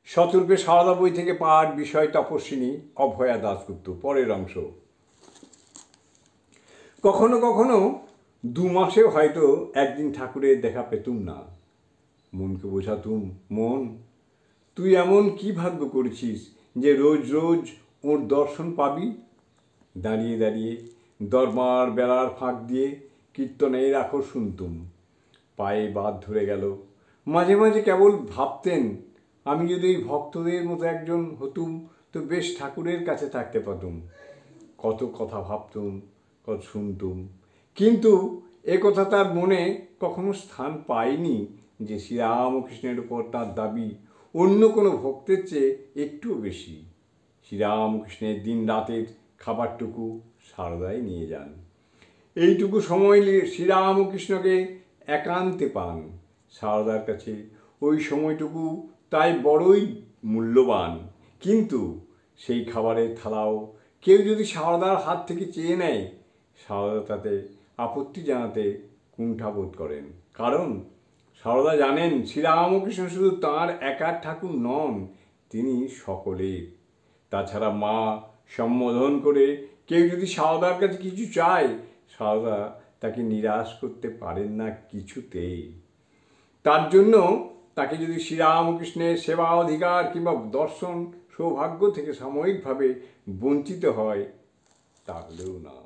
শতরূপে সারদা বই থেকে পাঠ, বিষয় তপস্বিনী অভয়া দাশগুপ্ত। পরের অংশ। কখনো কখনো 2 মাসেও হয়তো একদিন ঠাকুরের দেখা পেতুম না। মনকে বোঝাতুম, মন তুই এমন কি ভাগ্য করেছিস যে রোজ রোজ ওর দর্শন পাবি। দাঁড়িয়ে দাঁড়িয়ে দরবার বেড়ার ফাঁক দিয়ে কীর্তনের আখর শুনতুম। পায়ে বাদ ধরে গেল। মাঝে মাঝে কেবল ভাবতেন, আমি যদি এই ভক্তদের মতো একজন হতুম তো বেশ ঠাকুরের কাছে থাকতে পারতুম। কত কথা ভাবতুম, কত শুনতুম, কিন্তু এ কথা তার মনে কখনো স্থান পায়নি যে শ্রীরামকৃষ্ণের উপর তার দাবি অন্য কোনো ভক্তের চেয়ে একটুও বেশি। শ্রীরামকৃষ্ণের দিন রাতের খাবারটুকু সারদাই নিয়ে যান। এইটুকু সময় শ্রীরামকৃষ্ণকে একান্তে পান। সারদার কাছে ওই সময়টুকু তাই বড়ই মূল্যবান। কিন্তু সেই খাবারের থালাও কেউ যদি সারদার হাত থেকে চেয়ে নেয়, সারদা তাতে আপত্তি জানাতে কুণ্ঠাবোধ করেন। কারণ সারদা জানেন শ্রীরামকৃষ্ণ শুধু তাঁর একার ঠাকুর নন, তিনি সকলের। তাছাড়া মা সম্বোধন করে কেউ যদি সারদার কাছে কিছু চায়, সারদা তাকে নিরাশ করতে পারেন না কিছুতেই। তার জন্য তাকে যদি শ্রীরামকৃষ্ণের সেবা অধিকার কিংবা দর্শন সৌভাগ্য থেকে সাময়িকভাবে বঞ্চিত হয়, তাহলেও না।